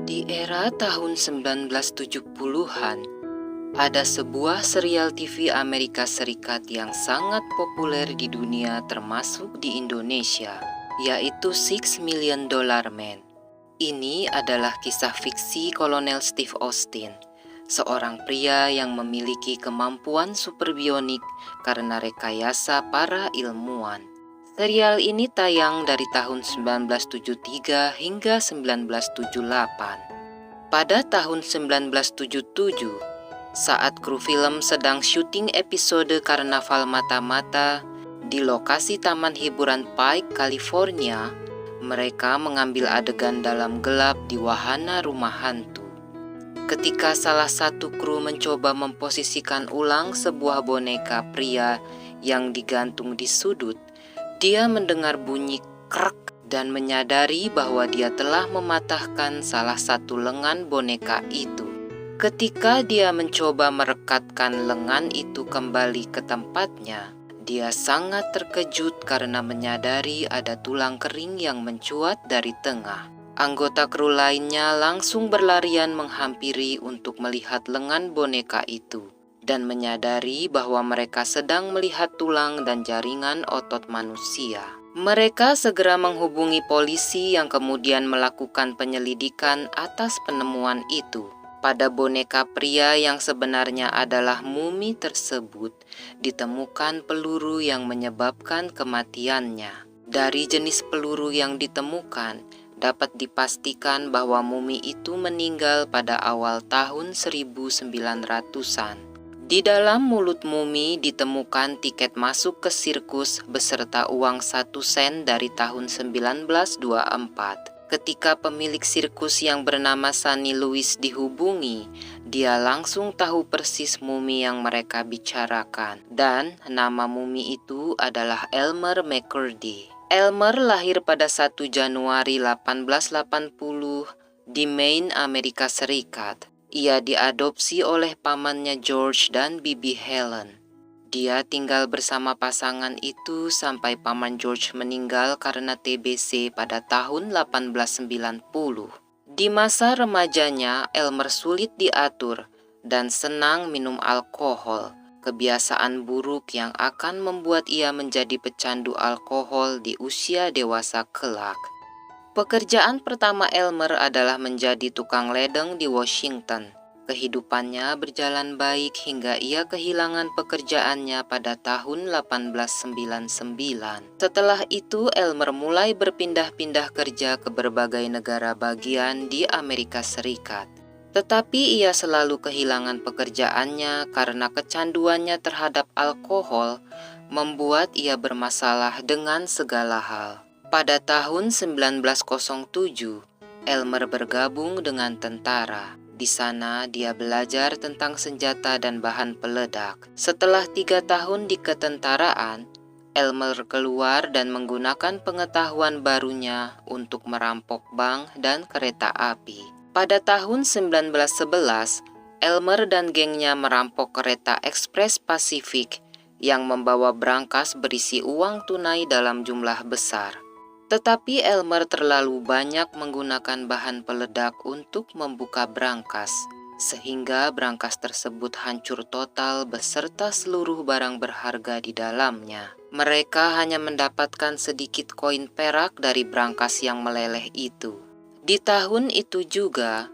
Di era tahun 1970-an, ada sebuah serial TV Amerika Serikat yang sangat populer di dunia termasuk di Indonesia, yaitu Six Million Dollar Man. Ini adalah kisah fiksi Kolonel Steve Austin, seorang pria yang memiliki kemampuan superbionik karena rekayasa para ilmuwan. Serial ini tayang dari tahun 1973 hingga 1978. Pada tahun 1977, saat kru film sedang syuting episode Karnaval Mata-Mata di lokasi Taman Hiburan Pike, California, mereka mengambil adegan dalam gelap di wahana rumah hantu. Ketika salah satu kru mencoba memposisikan ulang sebuah boneka pria yang digantung di sudut, dia mendengar bunyi krek dan menyadari bahwa dia telah mematahkan salah satu lengan boneka itu. Ketika dia mencoba merekatkan lengan itu kembali ke tempatnya, dia sangat terkejut karena menyadari ada tulang kering yang mencuat dari tengah. Anggota kru lainnya langsung berlarian menghampiri untuk melihat lengan boneka itu dan menyadari bahwa mereka sedang melihat tulang dan jaringan otot manusia. Mereka segera menghubungi polisi yang kemudian melakukan penyelidikan atas penemuan itu. Pada boneka pria yang sebenarnya adalah mumi tersebut, ditemukan peluru yang menyebabkan kematiannya. Dari jenis peluru yang ditemukan, dapat dipastikan bahwa mumi itu meninggal pada awal tahun 1900-an. Di dalam mulut mumi ditemukan tiket masuk ke sirkus beserta uang 1 sen dari tahun 1924. Ketika pemilik sirkus yang bernama Sunny Lewis dihubungi, dia langsung tahu persis mumi yang mereka bicarakan. Dan nama mumi itu adalah Elmer McCurdy. Elmer lahir pada 1 Januari 1880 di Maine, Amerika Serikat. Ia diadopsi oleh pamannya George dan Bibi Helen. Dia tinggal bersama pasangan itu sampai paman George meninggal karena TBC pada tahun 1890. Di masa remajanya, Elmer sulit diatur dan senang minum alkohol, kebiasaan buruk yang akan membuat ia menjadi pecandu alkohol di usia dewasa kelak. Pekerjaan pertama Elmer adalah menjadi tukang ledeng di Washington. Kehidupannya berjalan baik hingga ia kehilangan pekerjaannya pada tahun 1899. Setelah itu, Elmer mulai berpindah-pindah kerja ke berbagai negara bagian di Amerika Serikat. Tetapi ia selalu kehilangan pekerjaannya karena kecanduannya terhadap alkohol membuat ia bermasalah dengan segala hal. Pada tahun 1907, Elmer bergabung dengan tentara. Di sana dia belajar tentang senjata dan bahan peledak. Setelah 3 tahun di ketentaraan, Elmer keluar dan menggunakan pengetahuan barunya untuk merampok bank dan kereta api. Pada tahun 1911, Elmer dan gengnya merampok kereta ekspres Pasifik yang membawa brankas berisi uang tunai dalam jumlah besar. Tetapi Elmer terlalu banyak menggunakan bahan peledak untuk membuka brankas, sehingga brankas tersebut hancur total beserta seluruh barang berharga di dalamnya. Mereka hanya mendapatkan sedikit koin perak dari brankas yang meleleh itu. Di tahun itu juga,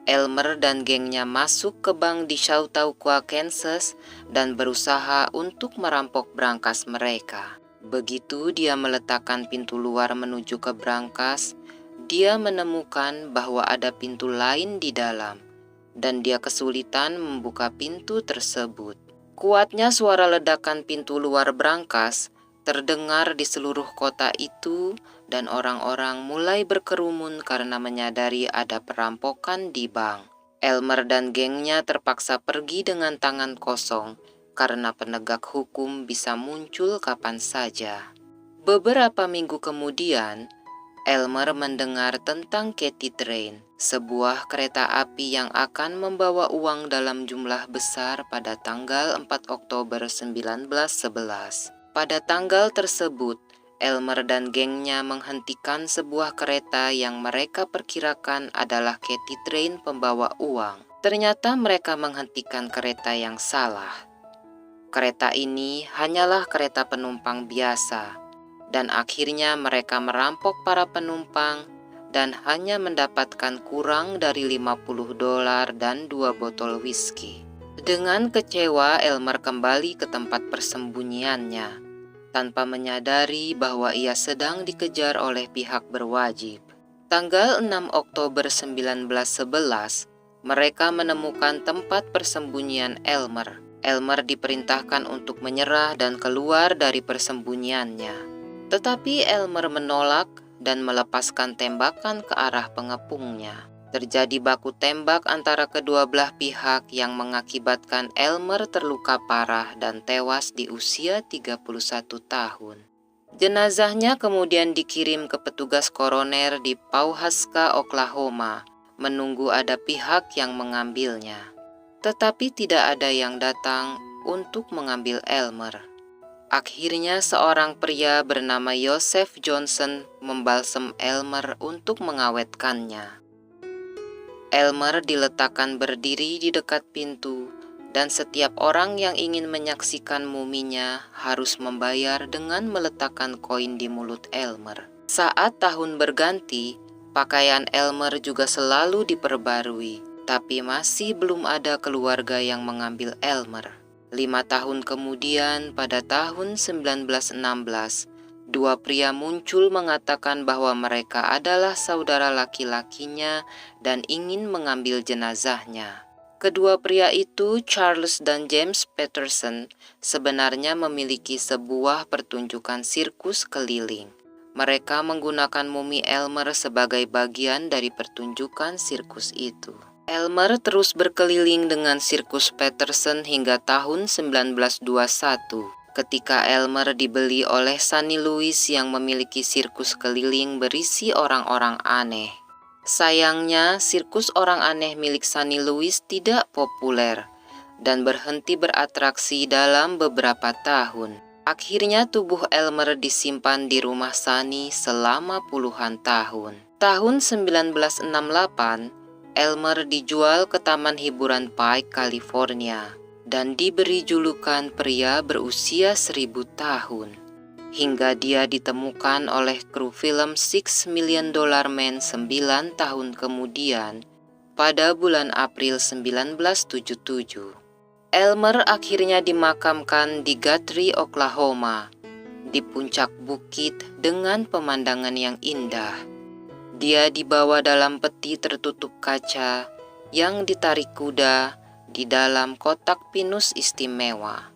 Elmer dan gengnya masuk ke bank di Chautauqua, Kansas, dan berusaha untuk merampok brankas mereka. Begitu dia meletakkan pintu luar menuju ke brankas, dia menemukan bahwa ada pintu lain di dalam, dan dia kesulitan membuka pintu tersebut. Kuatnya suara ledakan pintu luar brankas terdengar di seluruh kota itu, dan orang-orang mulai berkerumun karena menyadari ada perampokan di bank. Elmer dan gengnya terpaksa pergi dengan tangan kosong, karena penegak hukum bisa muncul kapan saja. Beberapa minggu kemudian, Elmer mendengar tentang Katy Train, sebuah kereta api yang akan membawa uang dalam jumlah besar pada tanggal 4 Oktober 1911. Pada tanggal tersebut, Elmer dan gengnya menghentikan sebuah kereta yang mereka perkirakan adalah Cathy Train pembawa uang. Ternyata mereka menghentikan kereta yang salah. Kereta ini hanyalah kereta penumpang biasa, dan akhirnya mereka merampok para penumpang dan hanya mendapatkan kurang dari $50 dan 2 botol whisky. Dengan kecewa, Elmer kembali ke tempat persembunyiannya, tanpa menyadari bahwa ia sedang dikejar oleh pihak berwajib. Tanggal 6 Oktober 1911, mereka menemukan tempat persembunyian Elmer. Elmer diperintahkan untuk menyerah dan keluar dari persembunyiannya. Tetapi Elmer menolak dan melepaskan tembakan ke arah pengepungnya. Terjadi baku tembak antara kedua belah pihak yang mengakibatkan Elmer terluka parah dan tewas di usia 31 tahun. Jenazahnya kemudian dikirim ke petugas koroner di Pawhuska, Oklahoma, menunggu ada pihak yang mengambilnya. Tetapi tidak ada yang datang untuk mengambil Elmer. Akhirnya seorang pria bernama Joseph Johnson membalsem Elmer untuk mengawetkannya. Elmer diletakkan berdiri di dekat pintu, dan setiap orang yang ingin menyaksikan muminya harus membayar dengan meletakkan koin di mulut Elmer. Saat tahun berganti, pakaian Elmer juga selalu diperbarui, tapi masih belum ada keluarga yang mengambil Elmer. 5 tahun kemudian, pada tahun 1916, dua pria muncul mengatakan bahwa mereka adalah saudara laki-lakinya dan ingin mengambil jenazahnya. Kedua pria itu, Charles dan James Patterson, sebenarnya memiliki sebuah pertunjukan sirkus keliling. Mereka menggunakan mumi Elmer sebagai bagian dari pertunjukan sirkus itu. Elmer terus berkeliling dengan sirkus Patterson hingga tahun 1921. Ketika Elmer dibeli oleh Sunny Lewis yang memiliki sirkus keliling berisi orang-orang aneh. Sayangnya, sirkus orang aneh milik Sunny Lewis tidak populer dan berhenti beratraksi dalam beberapa tahun. Akhirnya tubuh Elmer disimpan di rumah Sunny selama puluhan tahun. Tahun 1968, Elmer dijual ke Taman Hiburan Pike, California, dan diberi julukan pria berusia 1000 tahun. Hingga dia ditemukan oleh kru film $6 Million Man 9 tahun kemudian, pada bulan April 1977. Elmer akhirnya dimakamkan di Guthrie, Oklahoma, di puncak bukit dengan pemandangan yang indah. Dia dibawa dalam peti tertutup kaca yang ditarik kuda di dalam kotak pinus istimewa.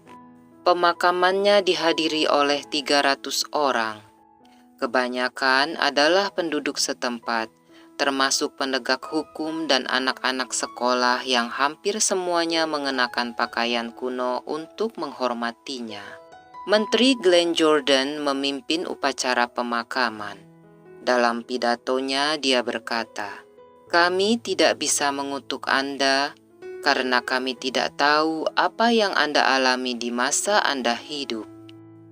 Pemakamannya dihadiri oleh 300 orang. Kebanyakan adalah penduduk setempat, termasuk penegak hukum dan anak-anak sekolah yang hampir semuanya mengenakan pakaian kuno untuk menghormatinya. Menteri Glenn Jordan memimpin upacara pemakaman. Dalam pidatonya dia berkata, "Kami tidak bisa mengutuk Anda karena kami tidak tahu apa yang Anda alami di masa Anda hidup.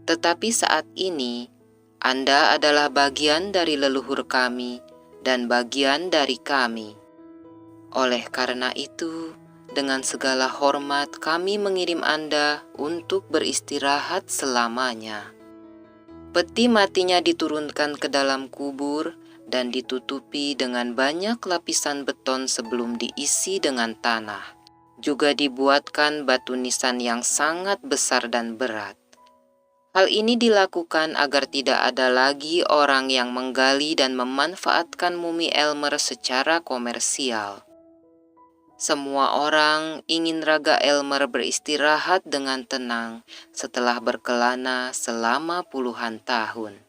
Tetapi saat ini, Anda adalah bagian dari leluhur kami dan bagian dari kami. Oleh karena itu, dengan segala hormat kami mengirim Anda untuk beristirahat selamanya." Peti matinya diturunkan ke dalam kubur dan ditutupi dengan banyak lapisan beton sebelum diisi dengan tanah. Juga dibuatkan batu nisan yang sangat besar dan berat. Hal ini dilakukan agar tidak ada lagi orang yang menggali dan memanfaatkan mumi Elmer secara komersial. Semua orang ingin raga Elmer beristirahat dengan tenang setelah berkelana selama puluhan tahun.